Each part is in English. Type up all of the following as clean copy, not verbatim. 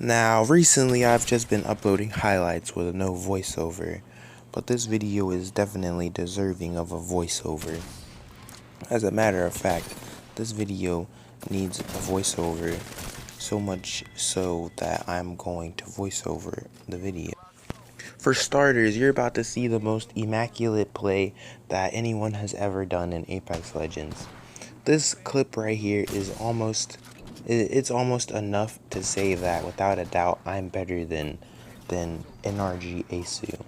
Now, recently I've just been uploading highlights with no voiceover, but this video is definitely deserving of a voiceover. As a matter of fact, this video needs a voiceover, so much so that I'm going to voiceover the video. For starters, you're about to see the most immaculate play that anyone has ever done in Apex Legends. This clip right here is it's almost enough to say that without a doubt I'm better than NRG Aceu.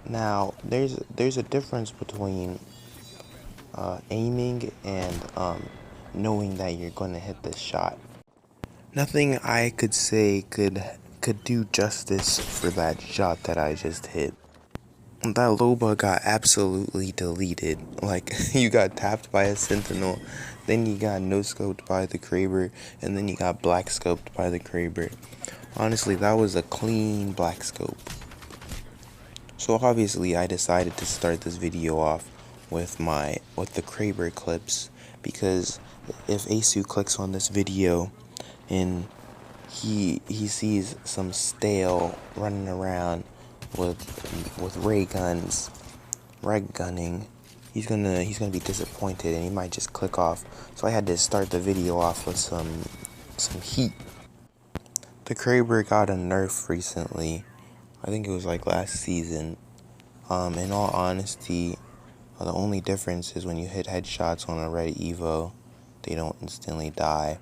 Now there's a difference between aiming and knowing that you're gonna hit this shot. Nothing I could say could do justice for that shot that I just hit. That Loba got absolutely deleted. Like, you got tapped by a Sentinel, then you got no-scoped by the Kraber, and then you got black-scoped by the Kraber. Honestly, that was a clean black scope. So obviously, I decided to start this video off with the Kraber clips, because if Aceu clicks on this video and he sees some stale running around with ray guns, reg gunning, he's gonna be disappointed and he might just click off. So I had to start the video off with some heat. The Kraber got a nerf recently. I think it was like last season. In all honesty, the only difference is when you hit headshots on a red Evo, they don't instantly die.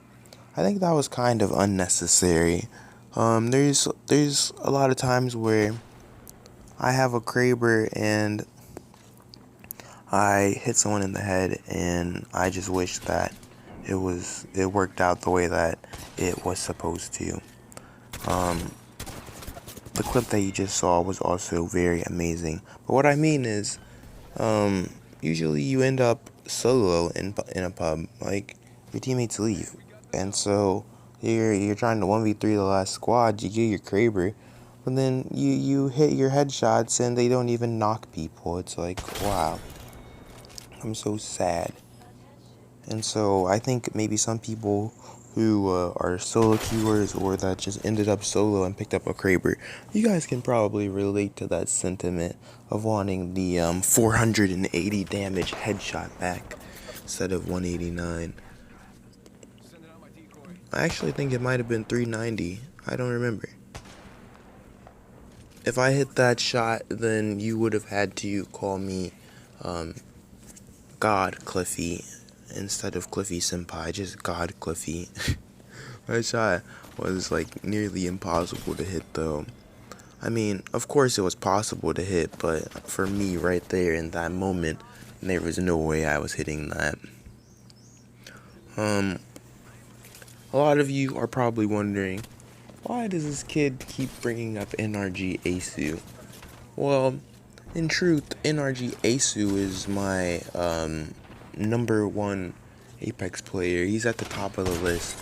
I think that was kind of unnecessary. There's a lot of times where I have a Kraber and I hit someone in the head and I just wish that it worked out the way that it was supposed to. The clip that you just saw was also very amazing. But what I mean is, usually you end up solo in a pub, like your teammates leave, and so you're trying to 1v3 the last squad. You get your Kraber, but then you hit your headshots and they don't even knock people. It's like, wow, I'm so sad. And so I think maybe some people who are solo queuers or that just ended up solo and picked up a Kraber, you guys can probably relate to that sentiment of wanting the 480 damage headshot back instead of 189. I actually think it might have been 390. I don't remember. If I hit that shot, then you would have had to call me God Cliffy instead of Cliffy Senpai, just God Cliffy. That shot was like nearly impossible to hit though. I mean, of course it was possible to hit, but for me right there in that moment, there was no way I was hitting that. A lot of you are probably wondering, why does this kid keep bringing up NRG Aceu? Well, in truth, NRG Aceu is my number one Apex player. He's at the top of the list.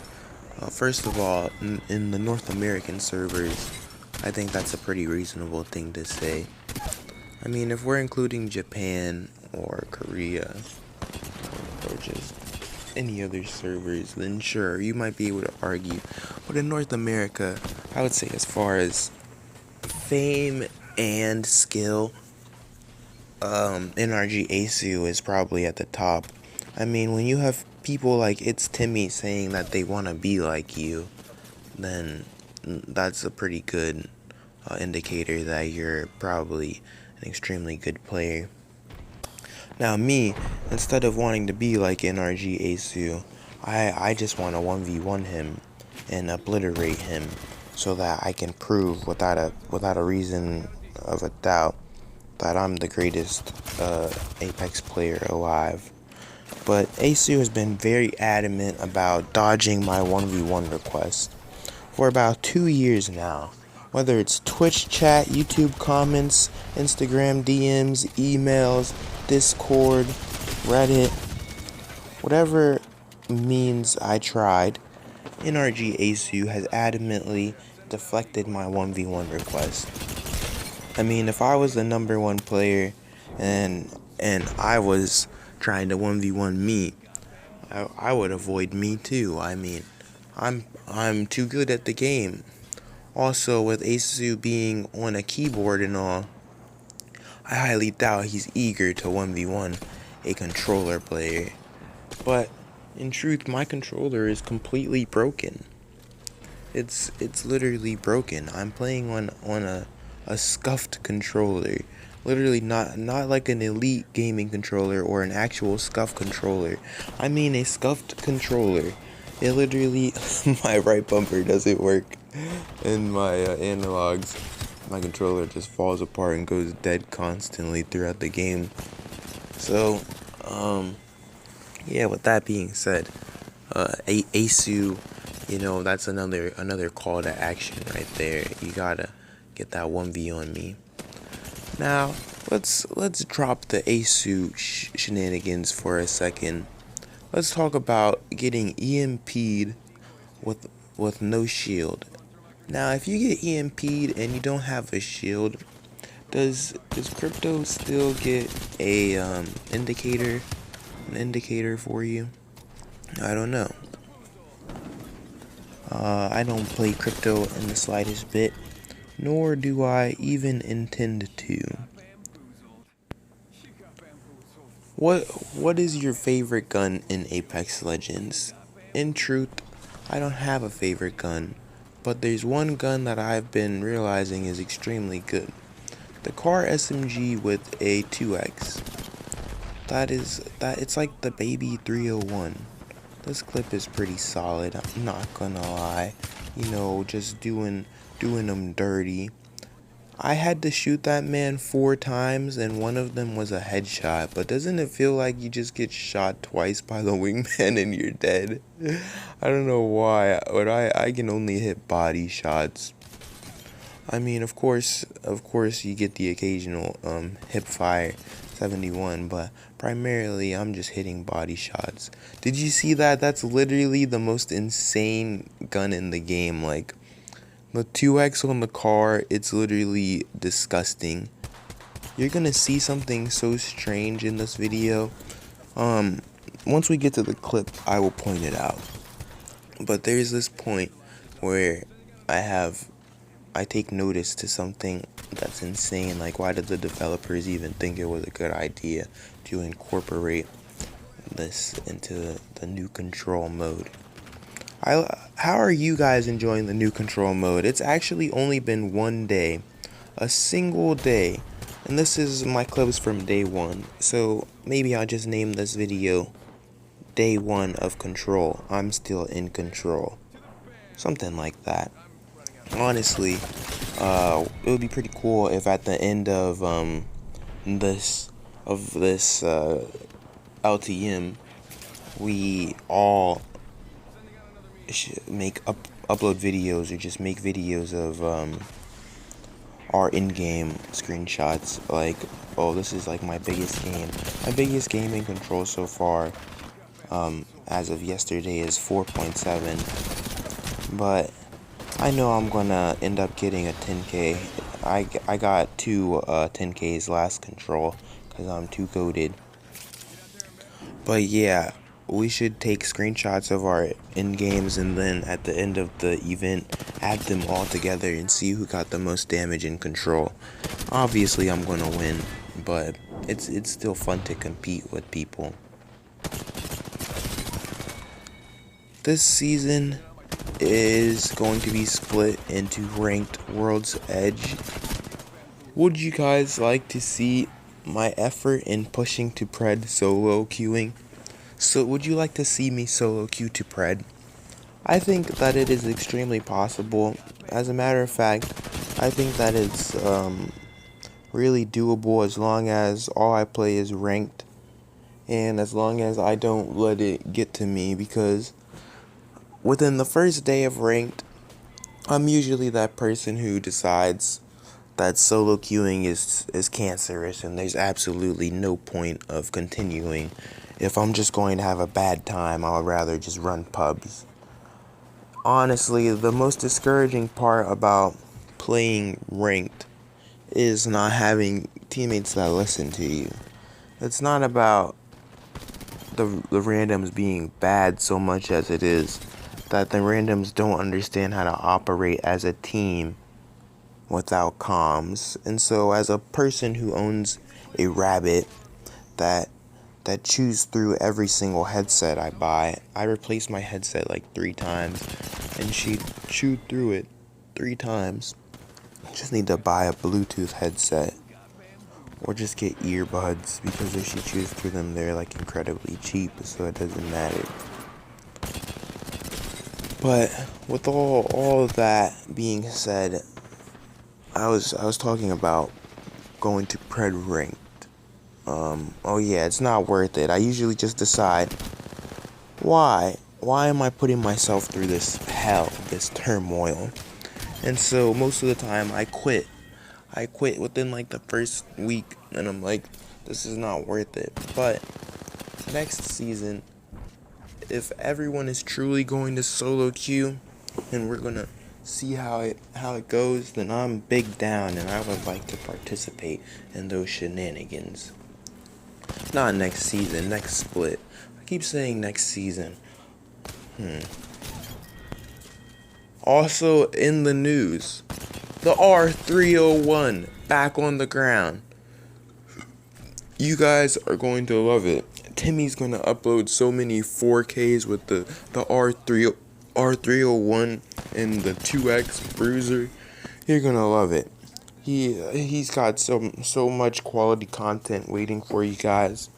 First of all, in the North American servers, I think that's a pretty reasonable thing to say. I mean, if we're including Japan or Korea or just any other servers, then sure, you might be able to argue. But in North America, I would say as far as fame and skill, NRG Aceu is probably at the top. I mean, when you have people like It's Timmy saying that they want to be like you, then that's a pretty good indicator that you're probably an extremely good player. Now me, instead of wanting to be like NRG Aceu, I just want to 1v1 him and obliterate him so that I can prove without a reason of a doubt that I'm the greatest Apex player alive. But Aceu has been very adamant about dodging my 1v1 requests for about 2 years now. Whether it's Twitch chat, YouTube comments, Instagram DMs, emails, Discord, Reddit, whatever means I tried, NRG Aceu has adamantly deflected my 1v1 request. I mean, if I was the number one player and I was trying to 1v1 me, I would avoid me too. I mean, I'm too good at the game. Also, with Asu being on a keyboard and all, I highly doubt he's eager to 1v1 a controller player. But in truth, my controller is completely broken. It's literally broken. I'm playing on a scuffed controller. Literally not like an elite gaming controller or an actual scuffed controller. I mean a scuffed controller. It literally my right bumper doesn't work and my analogs. My controller just falls apart and goes dead constantly throughout the game. So, yeah, with that being said, Asu, that's another call to action right there. You gotta get that 1v on me. Now, let's drop the Asu shenanigans for a second. Let's talk about getting EMP'd with no shield. Now, if you get EMP'd and you don't have a shield, does crypto still get a indicator for you? I don't know. I don't play crypto in the slightest bit, nor do I even intend to. What is your favorite gun in Apex Legends? In truth, I don't have a favorite gun, but there's one gun that I've been realizing is extremely good. The Car SMG with a 2x. It's like the baby 301. This clip is pretty solid, I'm not gonna lie. Just doing them dirty. I had to shoot that man 4 times and one of them was a headshot, but doesn't it feel like you just get shot twice by the wingman and you're dead? I don't know why, but I can only hit body shots. I mean, of course you get the occasional hipfire 71, but primarily I'm just hitting body shots. Did you see that? That's literally the most insane gun in the game. Like, the 2x on the car, it's literally disgusting. You're gonna see something so strange in this video. Once we get to the clip, I will point it out. But there's this point where I take notice to something that's insane. Like, why did the developers even think it was a good idea to incorporate this into the new control mode? How are you guys enjoying the new control mode? It's actually only been one day, a single day, and this is my clips from day 1. So maybe I'll just name this video Day 1 of Control. I'm still in control. Something like that. Honestly, it would be pretty cool if at the end of this LTM, we all make upload videos or just make videos of our in-game screenshots. Like, oh, this is like my biggest game in Control so far. As of yesterday is 4.7, but I know I'm gonna end up getting a 10k. I got 2 10ks last Control because I'm too goated. But yeah, we should take screenshots of our end games and then at the end of the event add them all together and see who got the most damage in Control. Obviously I'm gonna win, but it's still fun to compete with people. This season is going to be split into ranked World's Edge. Would you guys like to see my effort in pushing to Pred solo queuing? So would you like to see me solo queue to Pred? I think that it is extremely possible. As a matter of fact, I think that it's really doable as long as all I play is ranked and as long as I don't let it get to me, because within the first day of ranked, I'm usually that person who decides that solo queuing is cancerous and there's absolutely no point of continuing. If I'm just going to have a bad time, I'll rather just run pubs. Honestly, the most discouraging part about playing ranked is not having teammates that listen to you. It's not about the randoms being bad so much as it is that the randoms don't understand how to operate as a team without comms. And so as a person who owns a rabbit that chews through every single headset I buy, I replaced my headset like 3 times and she chewed through it 3 times. I just need to buy a Bluetooth headset or just get earbuds, because if she chews through them they're like incredibly cheap, so it doesn't matter. But with all of that being said, I was talking about going to Pred Ranked. Oh yeah, it's not worth it. I usually just decide, why am I putting myself through this hell, this turmoil? And so most of the time I quit within like the first week, and I'm like, this is not worth it. But next season, if everyone is truly going to solo queue and we're gonna see how it goes, then I'm big down and I would like to participate in those shenanigans. Not next season, next split. I keep saying next season. Also in the news, the R301 back on the ground. You guys are going to love it. Timmy's going to upload so many 4Ks with the R301 and the 2X Bruiser. You're going to love it. He's got so much quality content waiting for you guys.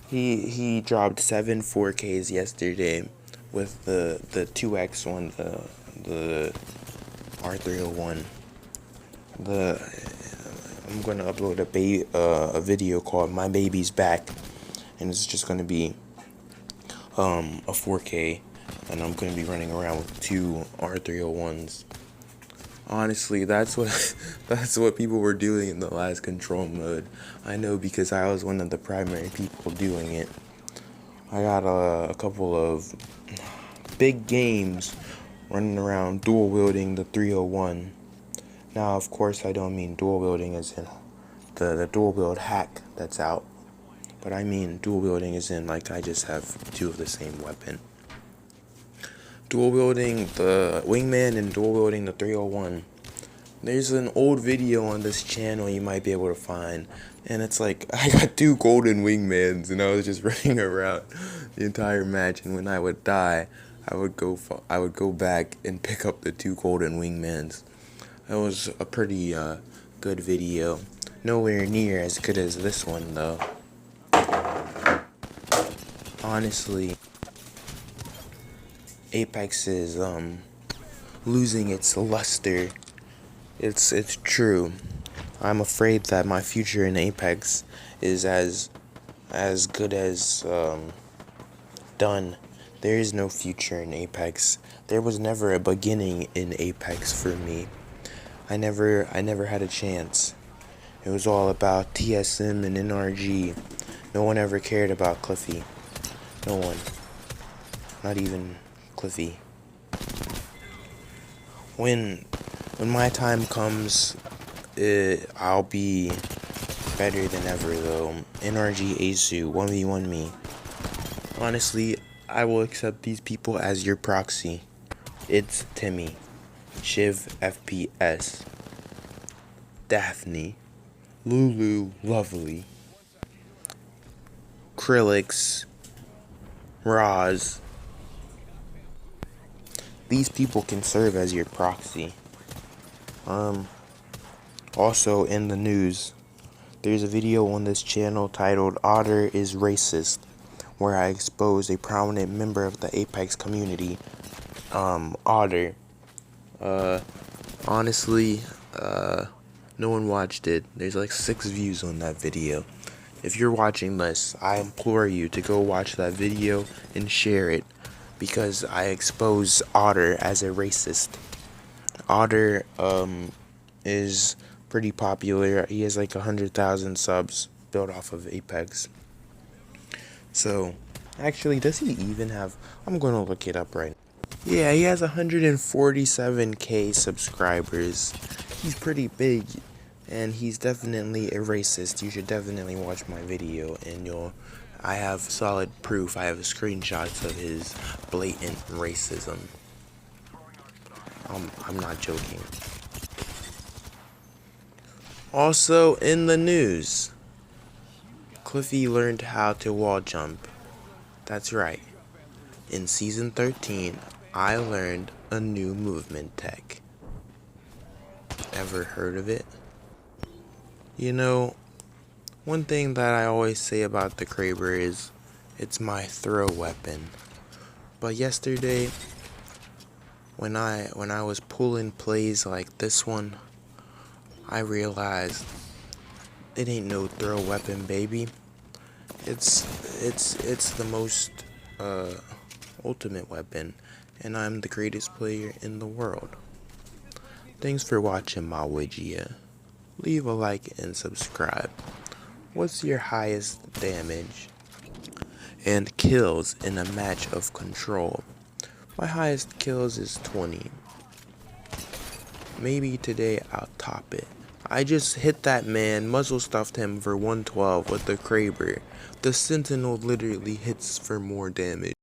He dropped 7 4Ks yesterday with the 2X one, the R301. I'm gonna upload a video called "My Baby's Back," and it's just gonna be a 4K, and I'm gonna be running around with 2 R301s. Honestly, that's what people were doing in the last control mode. I know, because I was one of the primary people doing it. I got a couple of big games running around dual wielding the 301. Now, of course, I don't mean dual wielding as in the dual wield hack that's out, but I mean dual wielding as in like I just have 2 of the same weapon. Dual wielding the wingman and dual wielding the 301. There's an old video on this channel you might be able to find, and it's like I got 2 golden wingmans and I was just running around the entire match, and when I would die, I would go back and pick up the 2 golden wingmans. That was a pretty good video. Nowhere near as good as this one though. Honestly, Apex is losing its luster. It's true. I'm afraid that my future in Apex is as good as done. There is no future in Apex. There was never a beginning in Apex for me. I never had a chance. It was all about TSM and NRG. No one ever cared about Cliffy. No one. Not even Cliffy. When my time comes, I'll be better than ever though. NRG Asu, 1v1 me. Honestly, I will accept these people as your proxy. It's Timmy, Shiv FPS, Daphne, Lulu Lovely, Krillix, Roz. These people can serve as your proxy. Also in the news, there's a video on this channel titled "Otter is Racist," where I expose a prominent member of the Apex community, Otter. Honestly, no one watched it. There's like 6 views on that video. If you're watching this, I implore you to go watch that video and share it, because I expose Otter as a racist. Otter is pretty popular. He has like 100,000 subs built off of Apex. So, actually, does he even have... I'm going to look it up right now. Yeah, he has 147k subscribers. He's pretty big, and he's definitely a racist. You should definitely watch my video, and I have solid proof. I have screenshots of his blatant racism. I'm not joking. Also in the news, Cliffy learned how to wall jump. That's right. In Season 13, I learned a new movement tech. Ever heard of it? You know, one thing that I always say about the Kraber is it's my throw weapon. But yesterday, when I was pulling plays like this one, I realized it ain't no throw weapon, baby. It's the most ultimate weapon, and I'm the greatest player in the world. Thanks for watching my Wigia. Leave a like and subscribe. What's your highest damage and kills in a match of Control? My highest kills is 20. Maybe today I'll top it. I just hit that man, muzzle stuffed him for 112 with the Kraber. The Sentinel literally hits for more damage.